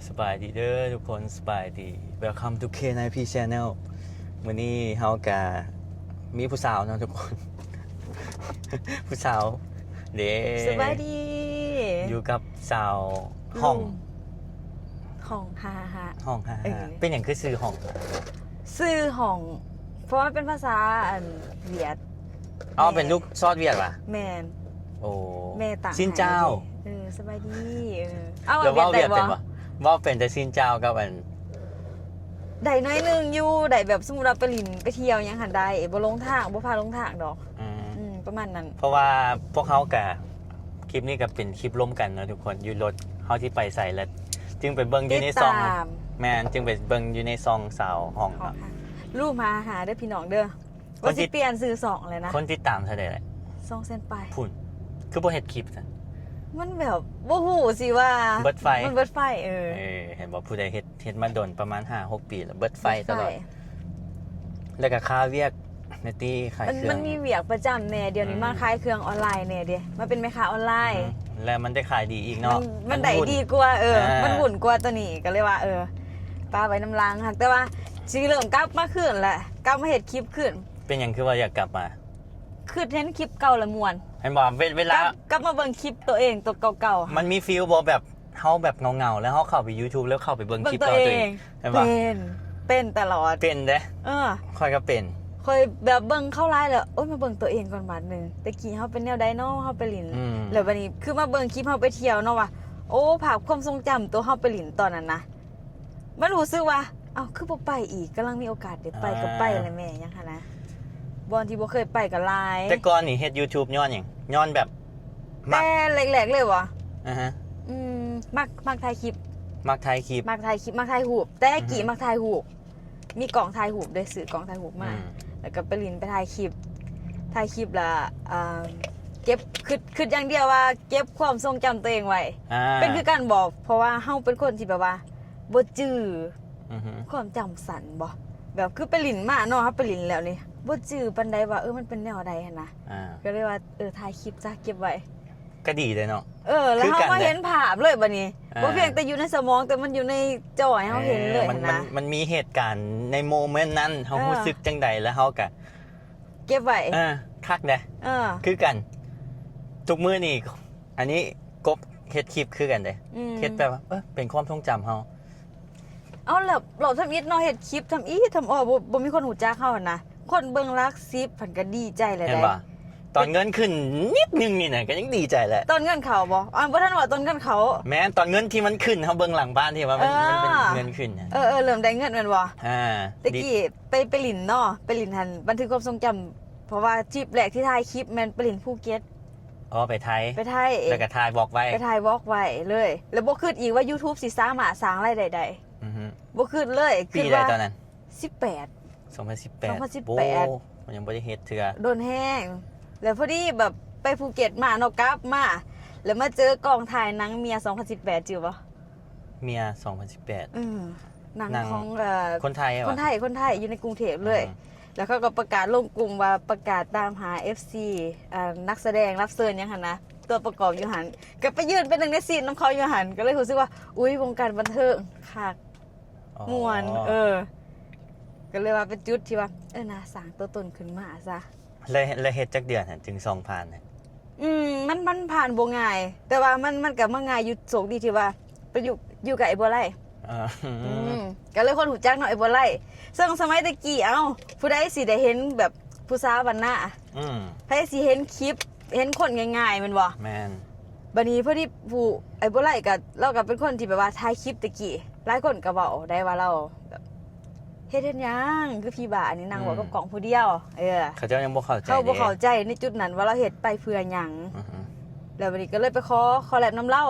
สบายดีเด้อทุกคนสบายดี Welcome to K9P Channel มื้อนี้เฮากะมีผู้สาวเนาะทุกคน ผู้สาวเด้ สบายดี อยู่กับสาวห้อง ห้องฮาฮา ห้องฮ่า เออ เป็นอย่างคือซื้อห้อง ซื้อห้อง เพราะมันเป็นภาษาเวียด อ๋อเป็นลูกซอสเวียดว่ะ แมน โอ้ แม่ต่าง ซินเจ้า สบายดีเอา แล้วว่าเวียดเป็น บ่ ปะว่าเป็นแต่ซินเจ้ากับอัน ได้น้อยหนึงอยู่ได้แบบสมมุติเราไปลินไปเที่ยวยังหันได้บ่ลงทางบ่พาลงทางดอก อืม ประมาณนั้น เพราะว่าพวกเขากะคลิปนี้ก็เป็นคลิปร่วมกันเนาะทุกคนอยู่รถเขาที่ไปใส่แล้วจึงไปเบิ่งอยู่ในซอง ติดตาม แม่นจึงไปเบิ่งอยู่ในซองสาวห้อง ห้อง เนาะ ฮารูปมาหาเด้อพี่น้องเด้อ คน ว่า ที่ สิเปลี่ยนซื้อ2เลยนะ คนที่ตามเท่าใดแหละ 2เส้นไป พุ่นคือบ่เฮ็ดคลิปซะ มันแบบบ่ฮู้สิว่า เบิดไฟ มันเบิดไฟเห็นบ่ผู้ใดเฮ็ดมาโดนประมาณ 5-6 ปีแล้วเบิดไฟตลอดแล้วก็ค่าเวียกในตีขายเครื่อง มันมีเวียกประจำแน่เดี๋ยวนี้มาขายเครื่องออนไลน์แน่เดียมาเป็นแม่ค้าออนไลน์ แล้วมันได้ขายดีอีกเนาะ มันได้ หุ่ ดีกว่าอ่ามั มันหุ่นกว่าตัวนี้ก็เลยว่าป้าไว้น้ำล้างหักแต่ว่าสิเริ่มกลับมาขึ้นแหละกลับมาเฮ็ดคลิปขึ้น เป็นหยังคือว่าอยากกลับมา คือเห็นคลิปเก่าละม่วน เห็นบ่เวลา กลับมาเบิ่งคลิปตัวเองตัวเก่าๆ มันมีฟีลบ่แบบเฮาแบบเงาๆแล้วเฮาเข้าไป YouTube แล้วเข้าไปเบิ่ง เบิ่ คลิ ง ป ตัว ต่อ เอ ตัวเอง ง เห็นบ่ เป็นตลอด เป็นเด้ ค่อยก็เป็น คอยแบบเบิ่งเข้าไลน์แล้วโอ๊ยมาเบิ่งตัวเองก่อนบาดนึงตะกี้เฮาเป็นแนวใดเนาะเฮาไปหลิน อืม แล้วบัดนี้คือมาเบิ่งคลิปเฮาไปเที่ยวเนาะว่าโอ้ภาพความทรงจำตัวเฮาไปหลินตอนนั้นนะมันรู้สึกว่าเอ้าคือบ่ไปอีกกำลังมีโอกาสได้ไปก็ไปเลยแม่ยังค่ะนะบอนที่บ่เคยไปก็หลาย แต่ก่อนนี่เฮ็ด YouTube ย้อนหยังย้อนแบบมัก แต่แรกๆเลยบ่ อ่าฮะ อืมมักถ่ายคลิป มักถ่ายคลิป มักถ่ายรูปแต่กี่มักถ่ายรูปมีกล่องถ่ายรูปด้วยซื้อกล่องถ่ายรูปมา อืม แล้วก็ไปลินไปถ่ายคลิปและเก็บคืออย่างเดียวว่าเก็บความทรงจำตัวเองไว้ เป็นคือการบอกเพราะว่าเฮาเป็นคนที่แบบว่าบ่จื้อ อือฮึ ความจำสั้นบ่แบบคือไปลินมาเนาะครับไปลินแล้วนี่บ่จื้อปานใดว่ามันเป็นแนวใดหั่นนะ อ่า ก็เลยว่าถ่ายคลิปจ้ะเก็บไว้ ก็ดีเลยเนาะ แล้ว คือ เฮา กัน มา แหละ เห็นภาพเลยบัดนี้ อ่า บ่เพียงแต่อยู่ในสมองแต่มันอยู่ในจอให้เฮาเห็นเลย มัน หั่นนะ มันมีเหตุการณ์ในโมเมนต์นั้นเฮา เออ รู้สึกจังใดแล้วเฮาก็ เก็บไว้ คักเด้ เออ คือกัน ทุกมื้อนี่อันนี้กบเฮ็ดคลิปคือกันเด้ อืม เฮ็ดแบบว่าเป็นความทรงจำเฮา เอาแล้วเราทำอีทเนาะเฮ็ดคลิปทำอีททำบ่มีคนหูจักเฮาหั่นนะคนเบิ่งรักซิปเพิ่นก็ดีใจเลย เห็น ได้ ป่ะตอนเงินขึ้นนิดนึงนี่นะก็ยังดีใจแหละ ตอนเงินเขาบ่บ่ทันว่าตอนเงินเขา แม้ตอนเงินที่มันขึ้นเขาเบิ่งหลังบ้านที่ว่ามัน เออ มันเป็นเงินขึ้นนะ เริ่มได้เงินแม่นบ่ ตะ ดี กี้ไปหลินเนาะไปหลินหันบันทึกความทรงจำเพราะว่าทริปแรกที่ถ่ายคลิปแม่นไปหลินภูเก็ต อ๋อไปไทย ไปถ่ายเอง แล้วก็ทายบอกไว้ ไปถ่ายวอล์กไว้เลย แล้วบ่คิดอีกว่า YouTube สิสามารถสร้างรายได้ได้ อือฮึ บ่คิดเลย ปีใดตอนนั้น 18 2018 2018 โอ้มันยังบ่ได้เฮ็ดเทื่อ โดนแห้งแล้วพอดีแบบไปภูเก็ตมาเนาะกลับมาแล้วมาเจอกองถ่ายหนังเมีย2018จิ๋วบ่ เมีย2018 หนัง หนัง ของคนไทยอะ คนไทยอยู่ในกรุงเทพเลย แล้วเขาก็ประกาศลงกลุ่มว่าประกาศตามหา FC นักแสดงรับเชิญยังหันนะตัวประกอบอยู่หันก็ไปยืนเป็นหนึ่งในซีนน้ำเขาอยู่หันก็เลยรู้สึกว่าอุ้ยวงการบันเทิงคัก อ๋อ ม่วนก็เลยว่าเป็นจุดที่ว่านะสร้างตัวตนขึ้นมาซะ แล้วเฮ็ดจักเดือนน่ะถึง2,000น่ะ มันผ่านบ่ง่าย แต่ว่ามันก็มาง่ายอยู่โชคดีที่ว่าไปอยู่กับไอ้บัวไล่ อ่า ก็เลยคนหูจักเนาะไอ้บัวไล่ซึ่งสมัยตะกี้ผู้ใดสิได้เห็นแบบผู้สาววันหน้า อืม ใครสิเห็นคลิปเห็นคนง่ายๆแมันบ่ แม่น บัดนี้พอดีผู้ไอ้บัวไล่ก็เราก็เป็นคนที่แบบว่าถ่ายคลิปตะกี้หลายคนก็เว้าได้ว่าเราแบบเฮ็ดหยังคือพี่บ่าอันนี้นั่งเว้ากับกล่องผู้เดียวเขาเจ้ายังบ่เข้าใจ เขาบ่เข้าใจในจุดนั้นว่าเราเฮ็ดไปเพื่อหยัง อือฮึ แล้วบัดนี้ก็เลยไปขอแลบน้ำเล่า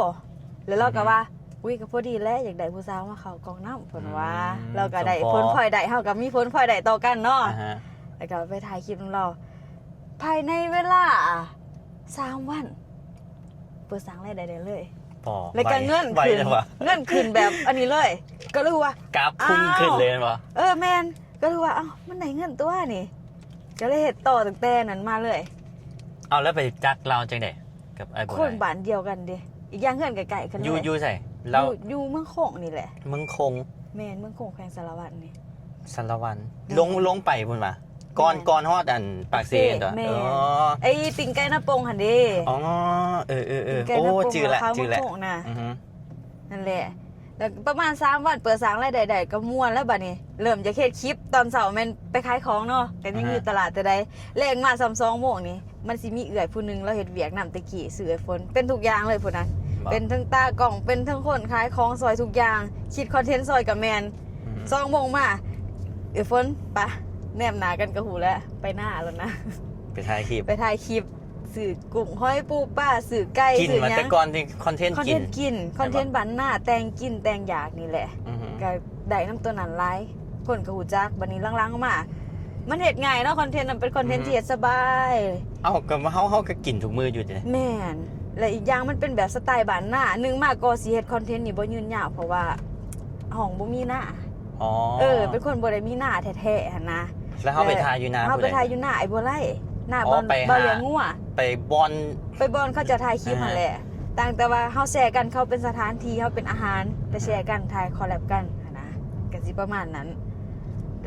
แล้วเราก็ว่าอุ้ยก็พอดีแล้วอยากได้ผู้สาวมาเข้ากองน้ำเพิ่นว่าเราก็ได้ผลพลอยได้เฮาก็มีผลพลอยได้ต่อกันเนาะ อ่าฮะ แล้วก็ไปถ่ายคลิปของเรา ภายในเวลา3 วันเปิดสั่งรายได้ได้เลย พอ แล้วก็เงิน ไว ขึ้น จังวะ เงินขึ้นแบบอันนี้เลย ก็รู้ว่าก ราฟพุ่งขึ้นเลยป่ะ แมนก็รู้ว่ามันได้เงินตัวนี่ก็เลยเฮ็ดต่อตั้งแต่นั้นมาเลย เอาแล้วไปจักเราจังได๋กับไอ้บ่ คนบ้านเดียวกันดิอีกอย่างเงินไกลๆกันเลย อยู่ใส่ แล้ว อยู่เมืองโขงนี่แหละ เมืองคง แม่นเมืองโขงแขวงสารวัตรนี่ สารวัน แม่ ลงไปพุ่นมาก่อนฮอดอันปากเซนตัว แม่ อ๋อ ไอ้ปิ่งไก่หน้าโปงหั่นเด้ อ๋อเออ ปิ่งไก่ โอ้ หน้าโปง จือแหละ ราคา จื เมื อ อง แหละ โขงน่ะ อือฮึ นั่นแหละ แล้วประมาณ3วันเปิดสร้างรายได้ๆก็ม่วนแล้วบัดนี้ เริ่มจะเฮ็ดคลิปตอนเช้าแม่นไปขายของเนาะก็ยังอยู่ตลาดแต่ใดแลงมา2:00 นนี่มันสิมีเอื้อยผู้หนึงเราเฮ็ดเวียกนำตะกี้ซื้อไอโฟนเป็นทุกอย่างเลยพุ่นน่ะ บอก เป็นทั้งตากล้องเป็นทั้งคนขายของซอยทุกอย่างคิดคอนเทนต์ซอยกับแมน อืม 2:00 นมาเอื้อยฝนปะแนมหน้ากันก็หูแล้วไปหน้าแล้วนะ ไปถ่ายคลิป ไปถ่ายคลิปสื่อกุ้งห้อยปูป้าสื่อไก่ กิน สื่อ มา หยั แต่ ง ก่อนที่คอนเทนต์ คอน กิ เท น นต์กินคอนเทนต์บันหน้าแต่งกินแต่งอยากนี่แหละ อือฮึ ก็ได้น้ำตัวนั้นไลฟ์คนก็หูจักบันนี้ลังๆมา มันเห็ดง่ายเนาะคอนเทนต์มันเป็นคอนเทนต์ที่เห็ดสบาย เอ้าก็เฮาก็กินทุกมื้ออยู่ดิ แม่นและอีกอย่างมันเป็นแบบสไตล์บ้านหน้าหนึ่งมากก็สิเฮ็ดคอนเทนต์นี่บ่ยืนยาวเพราะว่าห้องบ่มีหน้า อ๋อ เป็นคนบ่ได้มีหน้าแท้ๆหั่นนะ แล้วเฮาไปถ่ายอยู่นา เฮา ผู้ ไป ใด ถ่ายอยู่หน้าไอ้บัวไร่หน้า อ๋ บ อ อล ไปหา บ่เลี้ยงงัว ไปบอล ไปบอลเขาจะถ่ายคลิป อ่า หั่นแหละต่างแต่ว่าเฮาแชร์กันเขาเป็นสถานที่เฮาเป็นอาหารไปแชร์กันถ่ายคอลแลบกันหั่นนะก็สิประมาณนั้น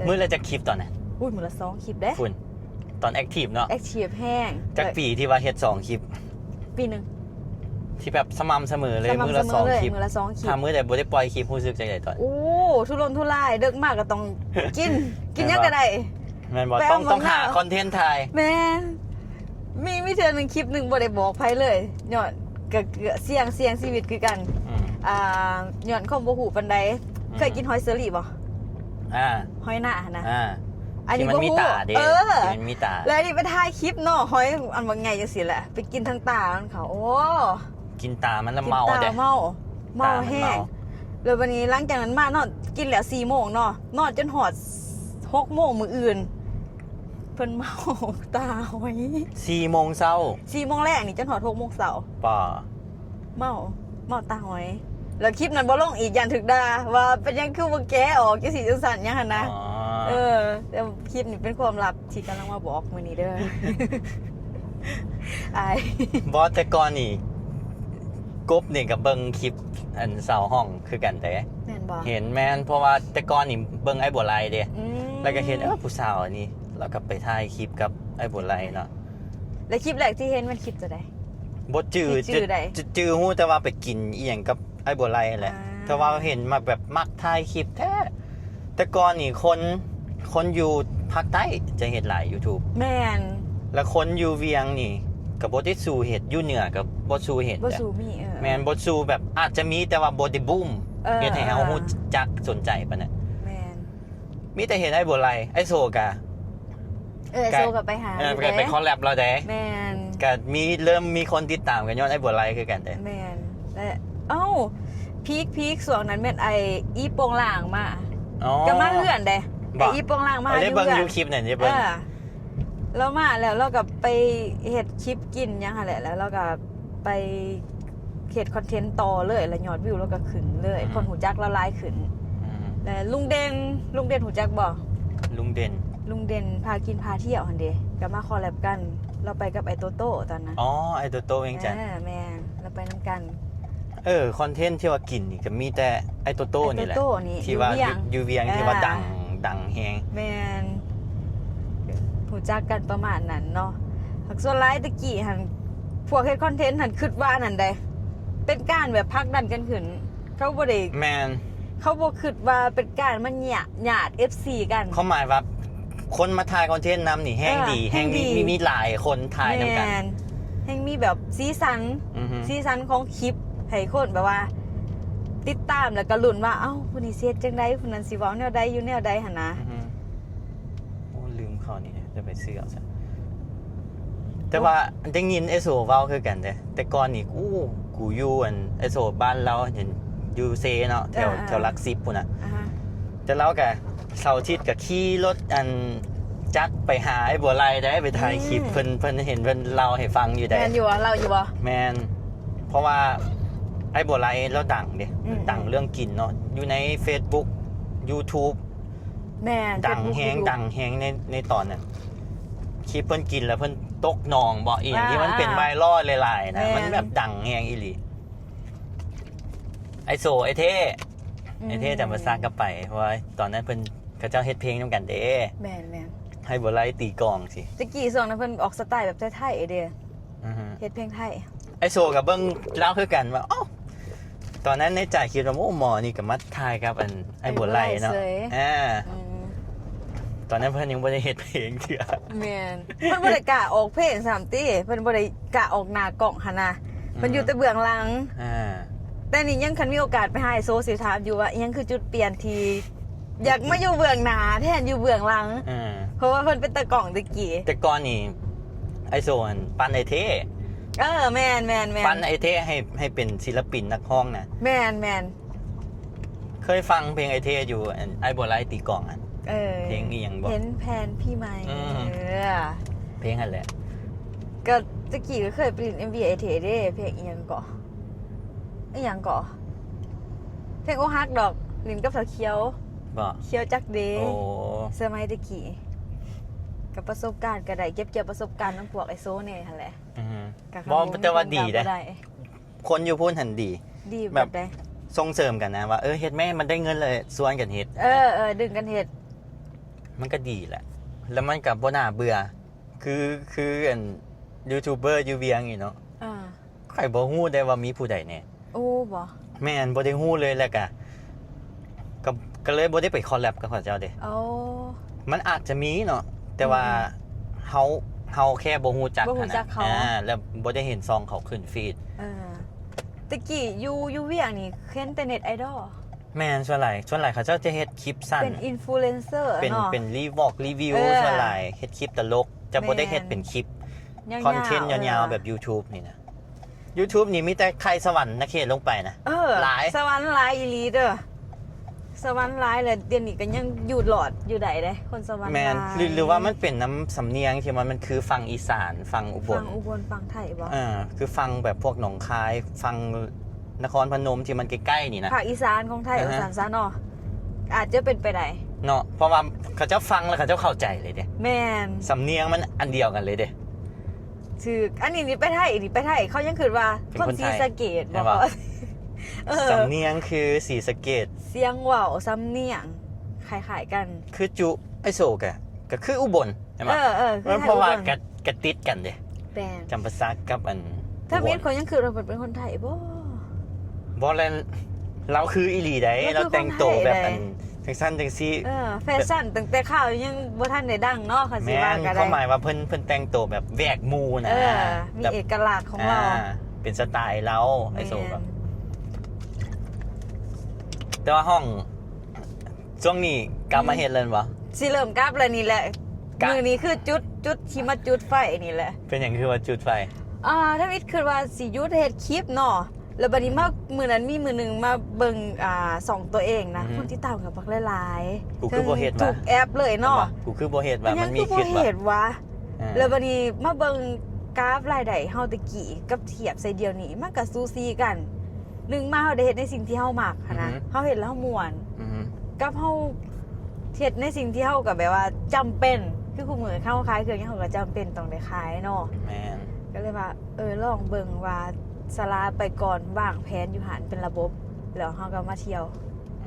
มื้อละจะคลิปตอนไหน อุ้ยมื้อละ2คลิปเด้ ฝุ่นตอนแอคทีฟเนาะ แอคทีฟแห้ง จากปีที่ว่าเฮ็ด2คลิป ปีหนึง ที่แบบสม่ำเสมอเลย สม่ำ มื้อละ เสมอเลย 2คลิป มื้อละ2คลิป ถ้ามื้อใดบ่ได้ปล่อยคลิปรู้สึกจังไดตอน โอ้ทุรนทุรายเดึกมากก็ต้องกิน กินยังก็ได้ แม่นบ่ ไป ต้อง เอา ต้องหา มา คอนเทนต์ถ่าย แม่มีเทื่อหนึงคลิปหนึงบ่ได้บอกไผเลยย้อนก็เสี่ยงชีวิตคือกัน อืม ย้อนข้อบ่ฮู้ปานใด อืม เคยกินหอยเซอรี่บ่ อ่า หอยหน้าหั่นนะ อ่า อันนี้ ที่มัน บ่ มี ฮู้ ตาเด้ เออ ที่มันมีตา แล้วนี่ไปถ่ายคลิปเนาะหอยอันว่าไงจังซี่แหละไปกินทั้งตามันเขาโอ้ กินตามันแล้ว กิน เมา ตา เด้ เมาเมา ตามัน แห้ เมา งแล้ววันนี้หลังจากนั้นมานอนกินแล้ว4 โมงเนาะนอนจนหอด6 โมงมื้ออื่นเพิ่นเมาตาหอย 4โมงเช้า 4 โมงแรกนี่จนหอด6 โมงเช้า ป่า เมาตาหอย แล้วคลิปนั้นบ่ลงอีกยันถึกด่าว่าเป็นหยังคือบ่แก้ออกจังซี่จังซั่นหยังหั่นนะ อ๋อ แต่คลิปนี้เป็นความลับที่กำลังมาบอกมื้อนี้เด้อ อาย บอสแต่ก่อนนี่กบนี่กับเบิ่งคลิปอันเสาห้องคือกันแต่ แม่นบ่ เห็นแม่นเพราะว่าแต่ก่อนนี่เบิ่งไอ้บัวลายเด้ อืม แล้วก็เห็นผู้สาวอันนี้แล้วก็ไปถ่ายคลิปกับไอ้บัวลายเนาะ แล้วคลิปแรกที่เห็นมันคลิปจะได้ บ่จื้อ จื้อใด จะจื้อฮู้แต่ว่าไปกินอีหยังกับไอ้บัวลายแหละ อ่า แต่ว่าเห็นมาแบบมักถ่ายคลิปแท้แต่ก่อนนี่คนอยู่ภาคใต้จะเห็นหลาย YouTube แม่น แล้วคนอยู่เวียงนี่กับบได้สู่เห็ดอยู่เหนือกับบดสู่เห็ด บ่ อะ สูมีแมนบดสู่แบบอาจจะมีแต่ว่าบได้บูม เออ เห็ดให้เฮา เออ ฮู้จักสนใจปะเนี่ย แม่น มีแต่เห็ดไอ้บัวไหลไอ้โซกะ โซกับไปหา ก็ไปคอลแลบเราแต่ แม่น ก็มีเริ่มมีคนติดตามกันย้อนไอ้บัวไหลคือกันแต่ แม่นและเอ้าพีคส่วนนั้นแม่นไออีโปงล่างมา อ๋อ ก็มาเลื่อนเด้ บ่ ไออีโปงล่างมา เอาได้เบิ่ง เลื่ ยูคลิปเนี่ยได้เบิ่ง แล้วมาแล้วเราก็ไปเฮ็ดคลิปกินหยังหั่นแหละแล้วเราก็ไปเฮ็ดคอนเทนต์ต่อเลยแล้วยอดวิวเราก็ขึ้นเลย คนหูจักเราหลายขึ้น อืม แล้วลุงเด่นหูจักบ่ ลุงเด่น ลุงเด่นพากินพาเที่ยวหั่นเด้ก็มาคอลแลบกัน เราไปกับไอ้โตโต้ตอนนั้น อ๋อไอ้โตเองจ้ะ แม่นเราไปนํกัน คอนเทนต์ที่ว่ากินนี่ก็มีแต่ไอ้โตนี่แหละ ไอ้โตโต้นี่ ที่ว่า อยู่เวียง อยู่เวียงที่ว่าดังแฮง แม่นหูจักกันประมาณนั้นเนาะหักส่วนร้ายตะกี้หันพวกเฮ็ดคอนเทนต์หันคิดว่านั่นใดเป็นการแบบพักดันกันขึ้น เขาบ่ได้ แมน เขาบ่คิดว่าเป็นการมันหยาด FC กัน เขาหมายว่าคนมาถ่ายคอนเทนต์นำนี่แห้งดี แห้งดี มีหลายคนถ่ายนำกัน แม่แห่งมีแบบสีสัน อือฮึ สีสันของคลิปให้คนแบบว่า ติดตามแล้วก็ลุ้นว่าเอ้าผู้นี้เสียจังได๋ผู้นั้นสิเว้าแนวใดอยู่แนวใดหั่นนะ อือฮึโอ้ลืมข้อนี้จะไปซื้อเอาซะแต่ว่าได้ยินไอโซเว้าคือกันแต่ก่อนนี่กูอยู่อันไอโซบ้านเราเห็นอยู่เซเนาะแถวหลัก10พุ่นน่ะ อ่าฮะ แต่เราก็เสาร์อาทิตย์ก็ขี่รถอันจักรไปหาไอ้บัวไลได้ไปถ่ายคลิปเพิ่นเห็นเพิ่นเล่าให้ฟังอยู่ได้ แม่นอยู่บ่เราอยู่บ่ แมนเพราะว่าไอ้บัวไลแล้วดังเด้ อืม ดังเรื่องกินเนาะอยู่ใน Facebook YouTube แม่น ดังแฮงในตอนนั้นคลิปเพิ่นกินแล้วเพิ่นตกหนองบ่อีหยังที่มันเป็นไวรัลหลายๆนะมันแบบดังแฮงอีหลี ไอโซไอเท่จำภาษากลับไปเพราะว่าตอนนั้นเพิ่นเขาเจ้าเฮ็ดเพลงนำกันเด้ แม่น ให้บ่ไล่ตีกลองสิ ตะกี้ส่วนนั้นเพิ่นออกสไตล์แบบไทยๆเด้ อือฮึ เฮ็ดเพลงไทย ไอโซกับเบิ่งเล่าคือกันว่าอ้าวตอนนั้นในใจคิดว่าโอ้หมอนี่ก็มาทายครับไอ้บ่ไล่เนาะอืม ตอนนั้นเพิ่นยังบ่ได้เฮ็ดเพลงเถื่อ แม่นเพิ่นบ่ได้กล้าออกเพลงซ้ํติเพิ่นบ่ได้กล้าออกหน้ากล้องหั่นน่ะเพิ่นอยู่แต่เบื้องหลัง แต่นี่ยังคันมีโอกาสไปหาไอโซสิถามอยู่ว่าอิหยังคือจุดเปลี่ยนที่อยากมาอยู่เบื้องหน้าแทนอยู่เบื้องหลัง เพราะว่าเพิ่นเป็นตะกล้องตะกี้ แต่ก่อนนี่ไอโซนปั้นไอเท่ แม่น ปั้นไอเท่ให้เป็นศิลปินนักร้องนะ แม่น เคยฟังเพลงไอเท่อยู่ไอ้บ่ไล่ตีกลองอ่ะ เพลงอีหยังบ่ เห็นแผนพี่ไหม เพลงนั่นแหละ ก็ตะกี้ก็เคยไปเล่น MV ไอเทเด้เพลงอีหยังเกาะเพลงโอฮักดอกลินกับสาวเขียว บ่ เขียวจักเด โอ้ สมัยตะกี้กับประสบการณ์ก็ได้เก็บเกี่ยวประสบการณ์น้ำพวกไอโซเนี่ยหั่นแหละ อือฮึ ก็ บ่แต่ว่าดี ได้ เด้คนอยู่พูนหันดี ดี แบ แบบ บใด ส่งเสริมกันนะว่าเฮ็ดแม่มันได้เงินเลยส่วนกันเฮ็ด ดึงกันเฮ็ด มันก็ดีแหละ แล้วมันกับบ่น่าเบื่อ คือยูทูบเบอร์อยู่เวียงนี่เนาะ อ่า ใครบ่ฮู้ได้ว่ามีผู้ใดแน่ โอ้บ่ แม่นบ่ได้ฮู้เลยแหละก็เลยบ่ได้ไปคอลแลบกับเขาเจ้าเด้ โอ้ มันอาจจะมีเนาะแต่ว่าเฮาแค่บ่ฮู้จัก บ่รู้จักเขา แล้วบ่ได้เห็นซองเขาขึ้นฟีด ตะกี้อยู่เวียงนี่เห็นแต่เน็ตไอดอล แม่นส่วนหลายเขาเจ้าจะเฮ็ดคลิปสั้น เป็นอินฟลูเอนเซอร์ เป็น เนาะ เป็นรีวิว เออ ส่วนหลายเฮ็ดคลิปตลก จะบ่ได้ แม่น เฮ็ดเป็นคลิป ยาวๆ คอนเทนต์ยาวๆแบบ YouTube นี่นะ YouTube นี่มีแต่ใครสวรรค์นักเขตลงไปนะ หลาย สวรรค์หลายอีหลีเด้อสวรรค์หลายเลยเดี๋ยวนี้ก็ยังอยู่หลอดอยู่ใดเด้คนสวรรค์ห แม ลาย นหรือว่ามันเป็นน้ำสำเนียงที่มันคือฟังอีสานฟังอุบ ฟั ล งอุบลฟังไทยบ่ คือฟังแบบพวกหนองคาย ฟังนครพนมที่มันใกล้ๆนี่นะ ภาคอีสานของไทย อ่าฮะ อีสานซะเนาะอาจจะเป็นไปได้ เนาะเพราะว่าเขาเจ้าฟังแล้วเขาเจ้าเข้าใจเลยเด้ แม่น สำเนียงมันอันเดียวกันเลยเด้ ถืออันนี้นี่ไปไทยนี่ไปไทยเขายังคิดว่า เป็น คน คนไทย ศรีสะเกษ ใช่ บ่ ปะ สำเนียงคือศรีสะเกษ เสียงเว้าสำเนียงคล้ายๆกัน คือจุไอโศกอะก็คืออุบลใช่ไหม คือ เพราะว่า ไทยอุบล กระติดกันเด้ แปลน จำภาษากับอัน ถ้า อุบ เมี ล ยนคนยังคิดว่าเป็นคนไทยบ่ บอลเราคืออีหลีได้ เราคือ เราแต่งตัวแบบ คนไทย อันจังสั้นจังซี่ แฟชั่นตั้งแต่ข้าวยังบ่ทันได้ดังเนาะค่ะสิ แม่ ว่าน ก็ เขาห ได้ มายว่าเพิ่นแต่งตัวแบบแหวกหมูนะ มี แบบ เอกลักษณ์ของเรา เป็นสไตล์เราไอโซแบบแต่ว่าห้องช่วงนี้กลับมาเห็นเลยปะ สิเริ่มกลับแล้วนี่แหละ กะ มือนี้คือจุดที่มาจุดไฟนี่แหละ เป็นอย่างคือว่าจุดไฟ ถ้าวิทย์คือว่าสิหยุดเฮ็ดคลิปเนาะแล้วบัดนี้มามือนั้นมีมือหนึงมาเบิ่งส่องตัวเองนะคนที่ตามกับบักหลายๆ กูคือบ่เฮ็ด ทุ ว่ะ กแอปเลยเนาะ กูคือบ่เห็นว่ามันมี ยั คลิป บ่ ว่ะ เฮ็ดวะ อ่า แล้วบัดนี้มาเบิ่งกราฟรายได้เฮาตะกี้กับเทียบใส่เดียวนี้มันก็ซูซีกันหนึ่งมาเฮาได้เฮ็ดในสิ่งที่เฮามักหั้นนะเฮาเฮ็ดแล้วเฮาม่วน อือฮึ กับเฮาเฮ็ดในสิ่งที่เฮาก็แบบว่าจำเป็นคือคู่มือเข้าขายเครื่องยังเฮาก็จำเป็นต้องได้ขายเนาะ แม่น ก็เลยว่าลองเบิ่งว่าสลาไปก่อนวางแผนอยู่หันเป็นระบบแล้วเฮาก็มาเที่ยว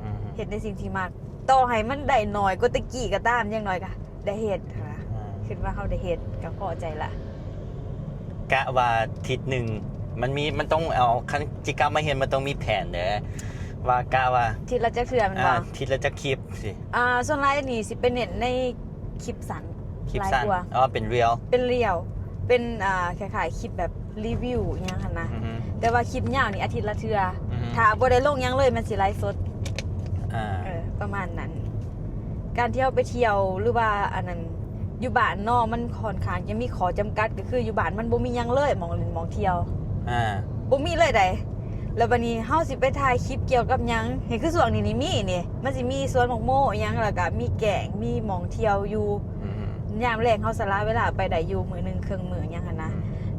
อือฮึ เฮ็ดในสิ่งที่มักต่อให้มันได้น้อยกว่าตะกี้ก็ตามอย่างน้อยก็ได้เฮ็ดค่ะ อ่า คิดว่าเฮาได้เฮ็ดก็พอใจละ กะว่าทิศหนึ่งมันต้องเอาคันจิกรรมมาเห็นมันต้องมีแผนเด้อว่ากะว่า ทีละจักเทื่อมันบ่ ทิศละจะคลิปสิ ส่วนหลายนี่สิเป็นเน้นในคลิปสั้น คลิป หลาย สั้น กว่า เป็นเรียล เป็นเรียวเป็นคล้ายๆคลิปแบบรีวิวอหยังหั่นนะ อือฮึ แต่ว่าคลิปยาวนี่อาทิตย์ละเทื่อ อือฮึ ถ้าบ่ได้ลงหยังเลยมันสิไลฟ์สด อ่า ประมาณนั้น การเที่ยวไปเที่ยวหรือว่าอันนั้นอยู่บ้านเนอกมันค่อนข้างจะมีขอจำกัดก็คืออยู่บ้านมันบ่มีหยังเลยหมองเล่นหมองเที่ยว อ่า บ่มีเลยใดแล้วบัดนี้เฮาสิไปถ่ายคลิปเกี่ยวกับหยังเห็นคือส่วนนี้นี่มีนี่มันสิมีสวนหมอกโม่อิหยังแล้วก็มีแก่งมีหมองเที่ยวอยู่ อืม ยามแรงเฮาสละเวลาไปได้อยู่มื้อหนึงครึ่งมื้อหยังหั่นนะ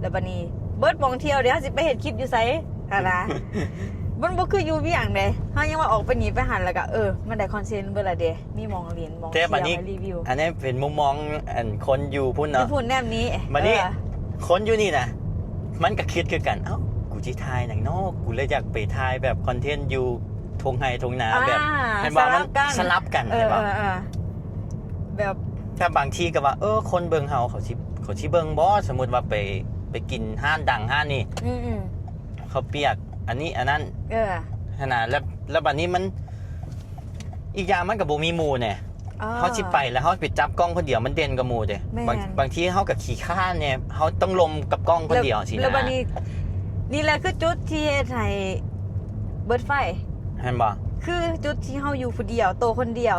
แล้วบัดนี้เบิดหมองเที่ยวเดี๋ยวเฮาสิไปเฮ็ดคลิปอยู่ไสอะนะ มันบ่คืออยู่เวียงเด้เฮายังว่าออกไปนี่ไปหันแล้วก็มันได้คอนเทนต์เบิดละเด้มีหมองเรียนหมอง แต่ เที่ยว บัดนี้ ให้รีวิว อันนี้เป็นมุมมองอันคนอยู่พุ่น ไป เนาะ พูดแนมนี้ บัดนี้ คนอยู่นี่นะมันก็คิดคือกัน กู สิถ่ายหนังเนาะกูเลยอยากไปถ่ายแบบคอนเทนต์อยู่ทงไห้ทงนาแบบเห็นบ่มันสลับกันเห็นบ่แบบ ถ้าบางทีก็ว่าคนเบิ่งเฮาเขาสิเบิ่งบ่สมมุติว่าไปกินห้านดังห้านนี่เขาเปียกอันนี้อันนั้นขนาดแล้วบัดนี้มันอีกอย่างมันก็บ่มีหมู่แน่เฮาสิไปแล้วเฮาไปจับกล้องคนเดียวมันเด่นกว่าหมู่เด้บางทีเฮาก็ขี้ค้านเนี่ยเฮาต้องลมกับกล้องคนเดียวสินะแล้วบัดนี้นี่แหละคือจุดที่เฮ็ดให้เบิดไฟเห็นบ่คือจุดที่เฮาอยู่ผู้เดียวโตคนเดียว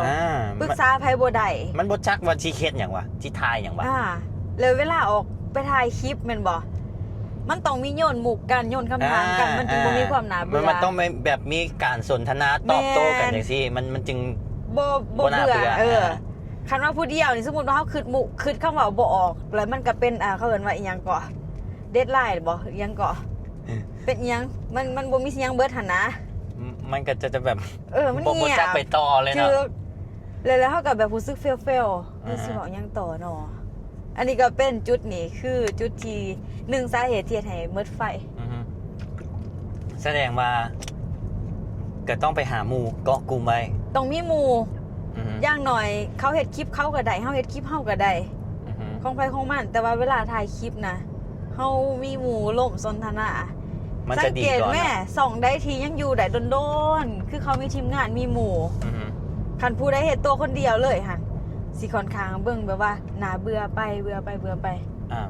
ปรึกษาไผบ่ได้มันบ่จักว่าสิเฮ็ดหยังวะสิถ่ายหยังวะแล้วเวลาออกไปถ่ายคลิปแม่นบ่มันต้องมีโยนหมู่กันโยนคำถามกันมันจึงบ่มีความน่าเบื่อมันต้องแบบมีการสนทนาตอบโต้กันจังซี่มันจึงบ่เบื่อคันว่าผู้เดียวนี่สมมุติว่าเฮาคิดคำว่าบ่ออกแล้วมันก็เป็นเขาเอิ้นว่าอีหยังก่อเดดไลน์บ่อีหยังก่อเป็นอีหยังมันบ่มีสิหยังเบิดหั่นนะมันก็จะแบบมันเงียบไปต่อเลยเนาะแล้วเขากับแบบรู้สึกเฟลรู้สึกว่ายังต่อเนาะอันนี้ก็เป็นจุดนี้คือจุดที่1สาเหตุที่ให้เมิดไฟแสดงว่าก็ต้องไปหาหมู่เกาะกลุ่มไว้ต้องมีหมู่อย่างหน่อยเขาเฮ็ดคลิปเขาก็ได้เฮาเฮ็ดคลิปเฮาก็ได้ของไผของมันแต่ว่าเวลาถ่ายคลิปนะเฮามีหมู่ล่มสนทนาสังเกตแม่ส่องได้ทียังอยู่ได้โดนๆคือเขามีทีมงานมีหมู่คันผู้ใดเฮ็ดตัวคนเดียวเลยค่ะสิค่อนข้างเบิ่งแบบว่าน่าเบื่อไป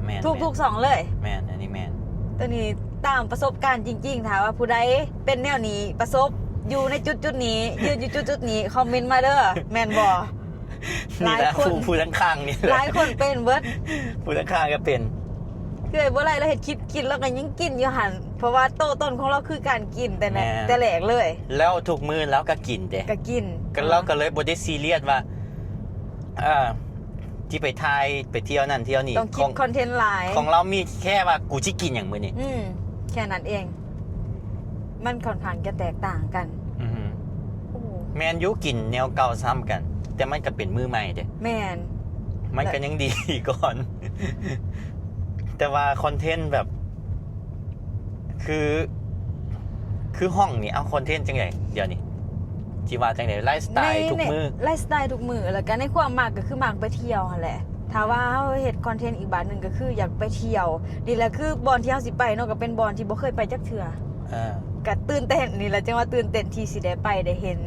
แม่นทุกสองเลยแม่นอันนี้แม่นตัวนี้ตามประสบการณ์จริงๆถ้าว่าผู้ใดเป็นแนวนี้ประสบอยู่ในจุดนี้ยืนอยู่จุดนี้คอมเมนต์มาเด้อแม่นบ่หลายคนผู้ทั้งข้างนี่หลายคนเป็นเบิดผู้ทั้งข้างก็เป็นคือบ่ไรเราเฮ็ดคลิปกินแล้วก็ยังกินอยู่หั่นเพราะว่าโตต้นของเราคือการกินแต่แรกเลยแล้วทุกมื้อแล้วก็กินเด้ก็กินก็เราก็เลยบ่ได้ซีเรียสว่าที่ไปถ่ายไปเที่ยวนั่นเที่ยวนี่ต้องคิดคอนเทนต์หลายของเรามีแค่ว่ากูสิกินหยังมื้อนี้แค่นั้นเองมันค่อนข้างจะแตกต่างกันแมนยุกินแนวเก่าซ้ำกันแต่มันก็เป็นมือใหม่เด้แมนมันก็ยังดีก่อนแต่ว่าคอนเทนต์แบบคือห้องนี่เอาคอนเทนต์จังไงเดี๋ยวนี้จีว่าจังไงไลฟ์สไตล์ทุกมือไลฟ์สไตล์ทุกมือแล้วก็ในความมากก็คือมากไปเที่ยวหั่นแหละถ้าว่าเฮาเฮ็ดคอนเทนต์อีกบาทนึงก็คืออยากไปเที่ยวนี่แหละคือบอนที่เฮาสิไปเนาะก็เป็นบอนที่บ่เคยไปจักเทื่อก็ตื่นเต้นนี่แหละจังว่าตื่นเต้นที่สิได้ไปได้เห็น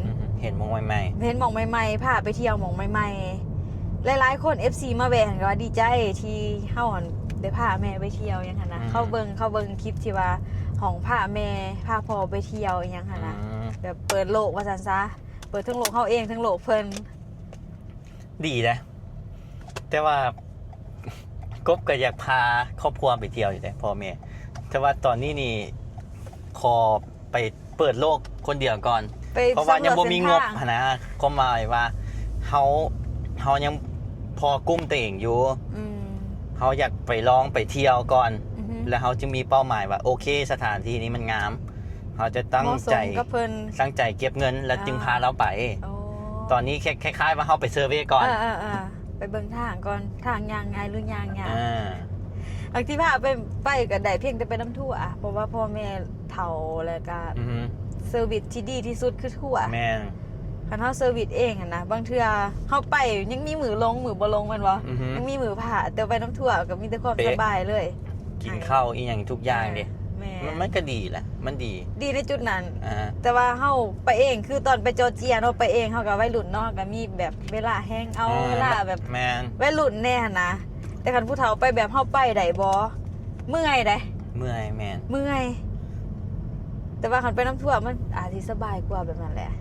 หม่องใหม่ๆเห็นหม่องใหม่ๆพาไปเที่ยวหม่องใหม่ๆหลายๆคน FC มาแวะก็ว่าดีใจที่เฮาได้พาแม่ไปเที่ยวอย่างหั่นนะเขาเบิ่งคลิปที่ว่าของพาแม่พาพ่อไปเที่ยวอย่างหั่นนะแบบเปิดโลกว่าซั่นซะเปิดทั้งโลกเฮาเองทั้งโลกเพิ่นดีนะแต่ว่ากบก็อยากพาครอบครัวไปเที่ยวอยู่แต่พ่อแม่แต่ว่าตอนนี้นี่ขอไปเปิดโลกคนเดียวก่อนเพราะว่ายังบ่มีงบนะก็หมายว่าเฮายังพอกุ้มตัวเองอยู่เฮาอยากไปลองไปเที่ยวก่อนแล้วเฮาจึงมีเป้าหมายว่าโอเคสถานที่นี้มันงามเฮาจะตั้งใจเก็บเงินแล้วจึงพาเราไปตอนนี้คล้ายๆว่าเฮาไปเซอร์เวย์ก่อนไปเบิ่งทางก่อนทางยางไงหรือยางยางบางทีพาไปก็ได้เพียงแต่ไปน้ำทั่วเพราะว่าพ่อแม่เฒ่าแล้วก็เซอร์วิสที่ดีที่สุดคือทั่วแม่นคันเฮาเซอร์วิสเองนะบางเทื่อเฮาไปยังมีมือลงมือบ่ลงแม่นบ่ยังมีมือผ่าแต่ไปน้ำทั่วก็มีแต่ความสบายเลยกินข้าวอีหยังทุกอย่างเด้มันก็ดีแหละมันดีในจุดนั้นแต่ว่าเฮาไปเองคือตอนไปจอร์เจียเนาะไปเองเฮาก็วัยรุ่นเนาะก็มีแบบเวลาแฮงเอาเวลาแบบวัยรุ่นแน่นะแต่คันผู้เฒ่าไปแบบเฮาไปได้บ่เมื่อยได้เมื่อยแม่นเมื่อยแต่ว่าคันไปน้ำท่วมมันอาจสิสบายกว่าแบบนั้นแหละ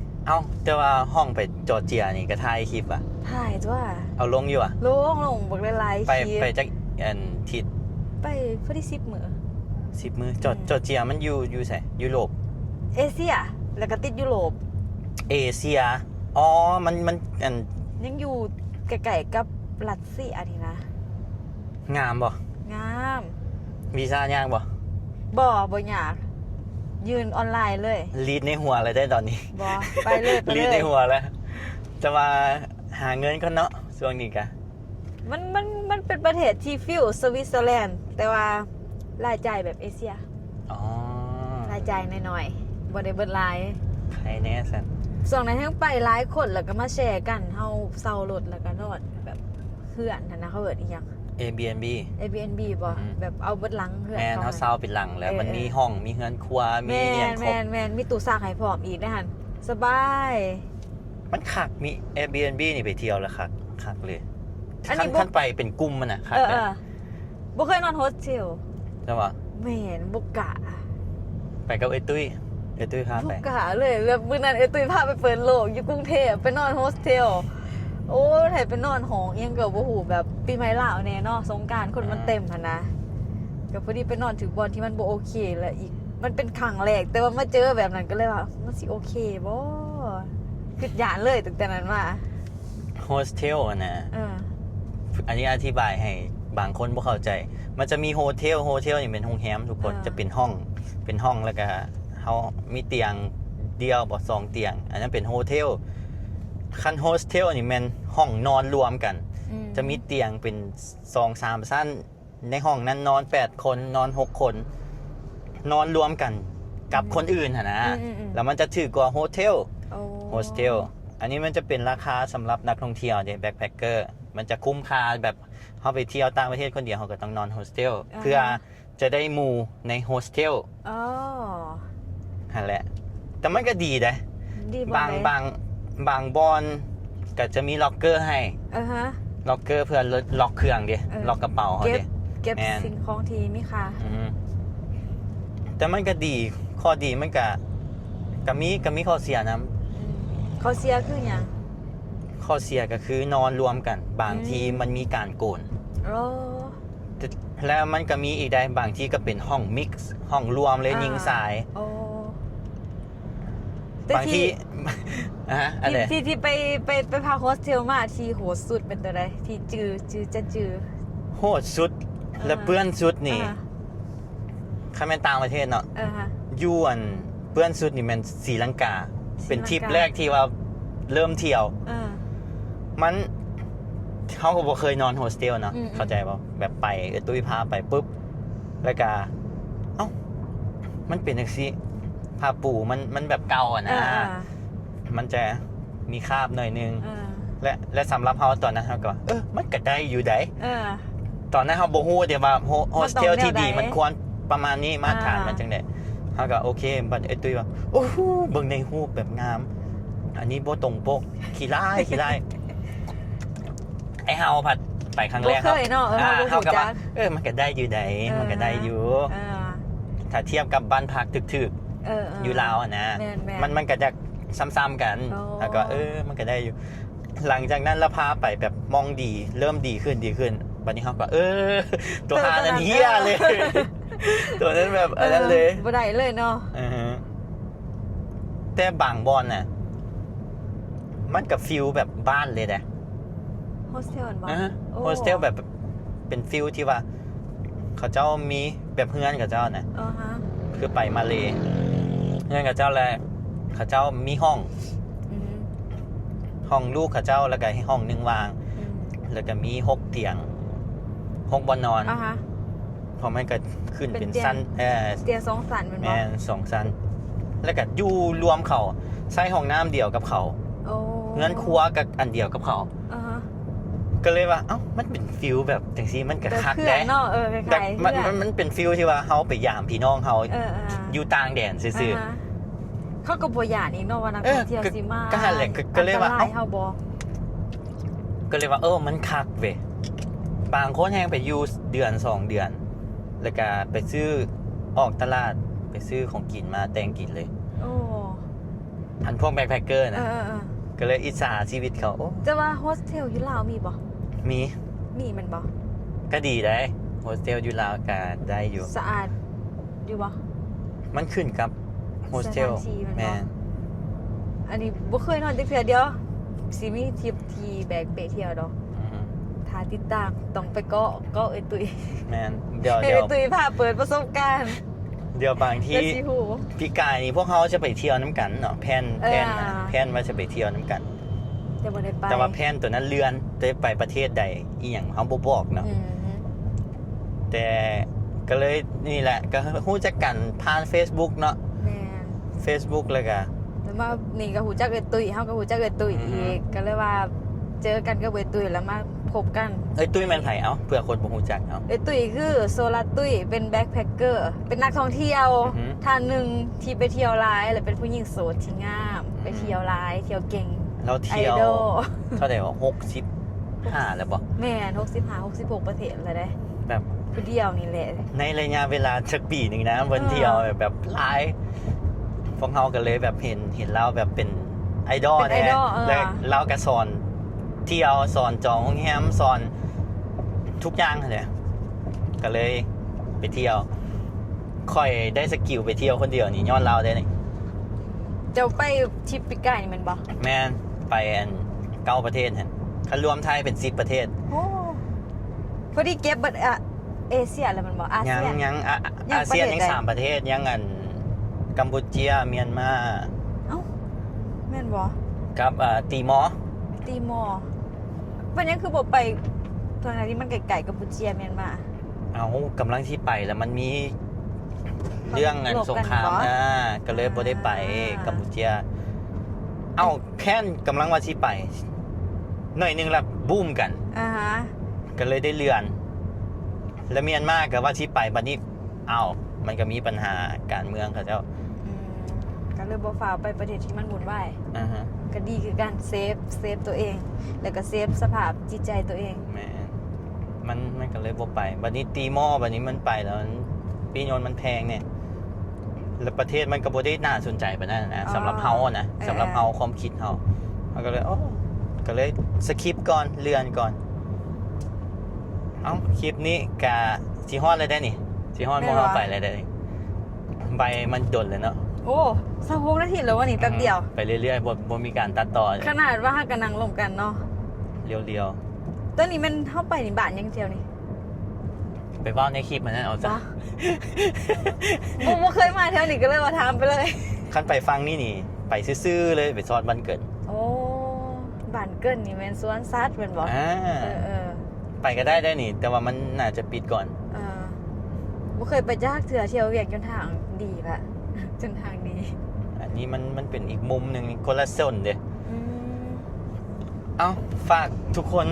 แต่ว่าห้องไปจอร์เจียนี่ก็ถ่ายคลิปอ่ะถ่ายตัวเอาลงอยู่อ่ะลงบักหลายๆคลิปไปจักทิศไปพอดี10 มื้อจอร์เจียมันอยู่ไสยุโรปเอเชียแล้วก็ติดยุโรปเอเชียมันยังอยู่ใกล้ๆกับรัสเซียนี่นะงามบ่งามวีซ่ายากบ่ยากยืนออนไลน์เลยลีดในหัวเลยได้ตอนนี้ไปเลยลีดในหัวแล้วจะมาหาเงินก็เนาะช่วงนี้กะมันเป็นประเทศที่ฟิลสวิตเซอร์แลนด์แต่ว่ารายจ่ายแบบเอเชีย จ่ายน้อยๆบ่ได้เบิดหลาย ใครแน่สัน ส่วนนั้นทั้งไปหลายคนแล้วก็มาแชร์กันเฮาเซารถแล้วก็นอนแบบเพื่อนนะเขาเอิ้นอีหยัง Airbnb Airbnb บ่ อืม แบบเอาเบิดหลังเพื่อน แม่นเขา ให้ เซาเป็นหลังแล้ว เออ มันมีห้องมีเฮือนครัวมี แม่ เรียง น ครบ แม่นมีตู้ซากให้พร้อมอีกนะหั่นสบาย มันคักมี Airbnb นี่ไปเที่ยวแล้วคักเลย อันนี้ ขั้นไปเป็นกลุ่มมันน่ะคัก เออ เลย บ่เคยนอนโฮสเทล ใช่ป่ะ แม่นบ่กะ ไปกับไอ้ตุ้ยพา บ่ ไป กะเลยแล้วมื้อนั้นตุ้ยพาไปเปิดโลกอยู่กรุงเทพไปนอนโฮสเทลโอ้ไถไปนอนหองอิหยังก็บ่ฮู้แบบปีใหม่ลาวแน่เนาะสงกรานต์คนมันเต็มหั่นนะก็พอดีไปนอนถึงบอลที่มันบ่โอเคแล้วอีกมันเป็นครั้งแรกแต่ว่ามาเจอแบบนั้นก็เลยว่ามันสิโอเคบ่คิดหยานเลยตั้งแต่นั้นมา โฮสเทลอะนะ เออ อันนี้อธิบายให้บางคนบ่เข้าใจ มันจะมีโฮเทลนี่เป็นโรงแรมทุกคน อ่า จะเป็นห้องแล้วก็เฮามีเตียงเดียวบ่สองเตียง อันนั้นเป็นโฮเทลคันโฮสเทลนี่แม่นห้องนอนรวมกัน อื จะมีเตียงเป็น2-3ชั้นในห้องนั้นนอน8คนนอน6คนนอนรวมกันกับคนอื่นหั่นนะแล้วมันจะถือกว่าโฮเทล โอ้ โฮสเทล อันนี้มันจะเป็นราคาสำหรับนักท่องเที่ยวแบ็คแพคเกอร์ มันจะคุ้มค่าแบบเขาไปเที่ยวต่างประเทศคนเดียวเขาก็ต้องนอนโฮสเทล เพื่อจะได้หมู่ในโฮสเทล อ๋อ นั่นแหละ แต่มันก็ดีนะ ดี บาง เลย บางบอนก็จะมีล็อกเกอร์ให้ ฮะ ล็อกเกอร์เพื่อล็อกเครื่องดิ เออ ล็อกกระเป๋าเขา เก็บ ดิ เก็บ แม่น สิ่งของที่มีค่า อืมแต่มันก็ดี ข้อดีมันก็มีข้อเสียนะ เขาเสียคือหยัง ข้อเสียก็คือนอนรวมกัน บางทีมันมีการโกน โอ้ แล้วมันก็มีอีกได้บางที่ก็เป็นห้องมิกซ์ห้องรวมเลยยิงสาย โอ้แต่ บางที่ อะไร ที่ไปพักโฮสเทลมาที่โหดสุดเป็นตัวใดที่จือ โหดสุดและเปื้อนสุดนี่ อ่า ข้าแม่นต่างประเทศเนาะ ฮะ ยวนเปื้อนสุดนี่มันศรีลังกา ศรีลังกา เป็นทริปแรกที่ว่าเริ่มเที่ยว มันเขาก็บ่เคยนอนโฮสเทลเนาะ อืม เข้าใจป่ะแบบไปตุ้ยพาไปปุ๊บแล้วก็เอ้ามันเป็นจังซี่ผ้าปูมันแบบเก่าอะนะ มันจะมีคราบหน่อยนึง และสำหรับเขาตอนนั้นเขาก็มันก็ได้อยู่ได้ตอนนั้นเขาบ่ฮู้เดี๋ยวว่าโฮสเทลที่ดีมันควรประมาณนี้มาตรฐานมันจังได๋เขาก็โอเคบัดไอ้ตุ้ยว่าโอ้โหเบิ่งในรูปแบบงาม อันนี้บ่ตรงปกขี้ร้ายไอ้เฮาผัดไปครั้งแรก บ่เคยเนาะเฮาบ่ เฮา รู้ ก็ จั ว่าก มันก็ได้อยู่ได้มันก็ได้อยู่ ถ้าเทียบกับบ้านพักถึกๆอยู่ลาวอะนะ แม่น มันก็จะซ้ำๆกัน อ๋อ แล้วก็มันก็ได้อยู่ หลังจากนั้นเราพาไปแบบมองดี เริ่มดีขึ้นบัดนี้เขาก็ตัวหานันเฮียเลย ตัวนั้นแบบอันนั้นเลย บ่ได้เลยเนาะ อือฮึแต่บางบอลน่ะมันกับฟิลแบบบ้านเลยนะ โฮสเทลบ่ โฮสเทลแบบเป็นฟิลที่ว่า เขาเจ้ามีแบบเพื่อนกับเจ้าน่ะ ฮะ คือไปมาเลยเพื่อนกับเจ้าแล้วเขาเจ้ามีห้องลูกเขาเจ้าแล้วก็ให้ห้องหนึงวาง แล้วก็มี6เตียง6บ่อนนอน ฮะ พอมันก็ขึ้น เป็ เป็น นเตียง สั้นเตียง2สันแม่น แม บ่ น2สั้นแล้วก็อยู่รวมเขาใส่ห้องน้ำเดียวกับเขา โอ้ เงินครัวกับอันเดียวกับเขา ฮะ ก็เลยว่ามันเป็นฟิลแบบจังซี่มันก็คัก เพื่อ ได้ นเนาะค แต่ ล้ายๆ มัน เพื่อน มันเป็นฟิลที่ว่าเฮาไปยามพี่น้องเฮาอยู่ต่างแดนซื่อ ฮะเขาก็บ่ย่านอีกเนาะว่านักท่องเที่ยวสิมา ก็หั่นแหละก็เลยว่า อันตรายเฮาบ่ ๆก็เลยว่ามันคักเว้ยบางคนแฮงไปอยู่เดือน2เดือน แล้วก็ไปซื้อออกตลาดไปซื้อของกินมาแต่งกินเลย โอ้ อันพวกแบ็คแพคเกอร์นะ ๆ ก็เลยอิจฉาชีวิตเขา ๆจะว่าโฮสเทลอยู่ลาวมีบ่ มี มีมันบ่ ก็ดีได้โฮสเทลอยู่ลาวก็ได้อยู่ สะอาดอยู่บ่ มันขึ้นกับโฮสเทล สถานที่มันบ่ แม่น อันนี้บ่เคยนอนจักเทื่อเดียวสิมีทริปที่แบกเปเที่ยวดอก อือฮึ ถ้าติดตามต้องไปเกาะเอ้ยตุ้ย แม่นเดี๋ยว ให้เอ้ยตุ้ยพาเปิดประสบการณ์ เดี๋ยวบาง แล้ว ที่ สิฮู้ พี่กายนี่พวกเขาจะไปเที่ยวน้ำกันเนาะแพน เออ แพนว่าจะไปเที่ยวน้ำกัน แต่บ่ได้ไป แต่ว่าแพนตัวนั้นเลื่อนจะไปประเทศใดอีหยังเขาบ่บอกเนาะ อืม แต่ก็เลยนี่แหละก็ฮู้จักกันผ่าน Facebook เนาะ Facebook แล้วก็ แล้วมานี่ก็หูจักเอ้ยตุ้ยเฮาก็หูจักเอ้ยตุ้ยอีกก็เลยว่าเจอกันกับเอ้ยตุ้ยแล้วมาพบกัน เอ้ยตุ้ยแม่นไผเอ้าเผื่อคนบ่ฮู้จักเอ้า เอ้ยตุ้ยคือโซลาตุ้ยเป็นแบ็คแพคเกอร์เป็นนักท่องเที่ยว อือฮึ ท่านหนึ่งที่ไปเที่ยวหลายและเป็นผู้หญิงโสดที่งามไปเที่ยวหลายเที่ยวเก่ง เราเที่ยว ไอดอล เท่าไหร่วะ65แล้วบ่ แม่น65 66ประเทศเลยเด้ แบบ ผู้เดียวนี่แหละ ในระยะเวลาสักปีหนึงนะเพิ่นเที่ยวแบบหลายพวกเฮาก็เลยแบบเห็นเราแบบเป็นไอดอล เป็นไอ แน่ ดอลแล้วเราก็สอนเที่ยวสอนจองโรงแรมสอนทุกอย่างเลยก็เลยไปเที่ยวค่อยได้สกิลไปเที่ยวคนเดียวนี่ย้อนเราได้นี่ เจ้าไปทริปปีกายนี่แม่นบ่ แม่นไปอัน9ประเทศฮะคันรวมไทยเป็น10ประเทศ โอ้พอดีเก็บเบิดอะเอเชียแล้วแมันบ่อา ยัง เซียน ยัง ยัง อาเซียน ประเทศ ยัง ใด 3ประเทศยังอันกัมพูเชียเมียนมา เอ้าแม่นบ่ กับตีมอร์ ตีมอร์เป็นหยังคือบ่ไปทางที่มันไกลๆกับกัมพูเชียเมียนมา เอากำลังที่ไปแล้วมันมีเรื่องอัน รบกัน สงคราม เหรอ ก็เลยบ่ได้ไป อ่า กัมพูเชียเอ้าแค่นกำลังว่าที่ไปหน่อยหนึงละบูมกัน อ่าฮะ ก็เลยได้เลื่อน แล้วเมียนมาก็ว่าที่ไปบัดนี้เอ้ามันก็มีปัญหาการเมืองเขาเจ้า อืมก็เลยบ่ฟ้าวไปประเทศที่มันวุ่นวาย อ่าฮะ ก็ดีคือการเซฟตัวเอง แล้วก็เซฟสภาพจิตใจตัวเอง แม่มันก็เลยบ่ไปบัดนี้ตีมอร์บัดนี้มันไปแล้วมันปีโยนมันแพงเนี่ยแล้วประเทศมันก็บ่ได้น่าสนใจปานนั้นนะ อ๋อ สำหรับเฮานะสำหรับเฮาความคิดเฮาเราก็เลยโอ้ก็เลยสคิปก่อนเลื่อนก่อนเอ้าคลิปนี้กะสิฮอดเลยได้นี่สิฮอดบ่เฮาไปเลยได้นี่ใบมันดนเลยเนาะ โอ้26นาทีแล้ววันนี้แป๊บเดียว ไปเรื่อยๆบ่มีการตัดต่อ ขนาดว่าหากกันนั่งลงกันเนาะ เรียว ตอนนี้มันเข้าไปในบ้านยังเที่ยวนี่ ๆไปเว้าในคลิปมันนั่นเอาจ้ะ บ่เคยมาเที่ยวนี่ก็เลยมาถามไปเลย คันไปฟังนี่ไปซื่อๆเลยไปซอดบ้านเกิด โอ้บ้านเกินนี่แม่นสวนสัตว์แม่นบ่ อ่า เออ ไปก็ได้นี่ แต่ว่ามันน่าจะปิดก่อน บ่เคยไปจักเทื่อเที่ยวเวียงจนทางดีละจนทางดี อันนี้มันเป็นอีกมุมหนึ่งคนละโซนเด้ อืม เอ้าฝากทุกคน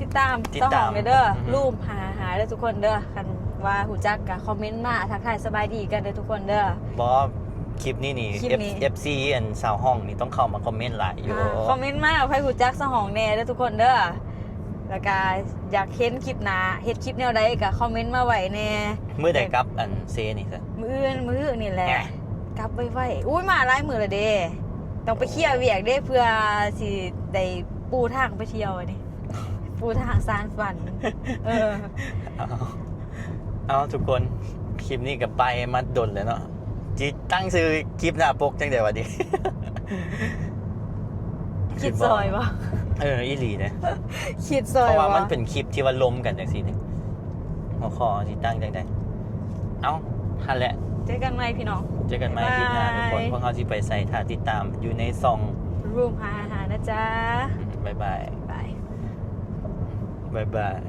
ติดตาม ติด เจ้าข ตา อ ม งเด้อ อือฮึ รูปหาเด้อทุกคนเด้อคันว่าหูจักก็คอมเมนต์มาทักทายสบายดีกันเด้อทุกคนเด้อ บอคลิปนี้นี่ คลิปนี้ FC อันสาวห้องนี่ต้องเข้ามาคอมเมนต์หลายอยู่ คอมเมนต์มาให้หูจักสหองแน่เด้อทุกคนเด้อแล้วก็อยากเห็นคลิปหน้าเฮ็ดคลิปแนวใดก็คอมเมนต์มาไว้แน่ เมื่อใดกลับอันเซนี่ซะ มื้ออื่นนี่แหละ แหม กลับไวๆอุ้ยมาหลายมื้อและเด้ต้องไปเคลียร์เวียกเด้เพื่อสิได้ปูทางไปเที่ยวอันนี้ปูทางสานฝัน เอาทุกคนคลิปนี้กับไปมาดนเลยเนาะจิตั้งซื้อคลิปหน้าปกจังเดี๋ยววันนี้ คิดซอยบ่ อีหลีนะ คิดซอ เพ ย ราะว่า บ่ มันเป็นคลิปที่ว่าล้มกันจังซี่นี่หัวข้อที่ตั้งจังไดเอ้าฮันแหละ เจอกันใหม่พี่น้อง เจอกันใหม่คลิปหน้าทุกคนพวกเขาที่ไปใส่ท่าติดตามอยู่ในซอง รูมหาอาหารนะจ๊ะ บ๊ายบาย บาย บ๊ายบาย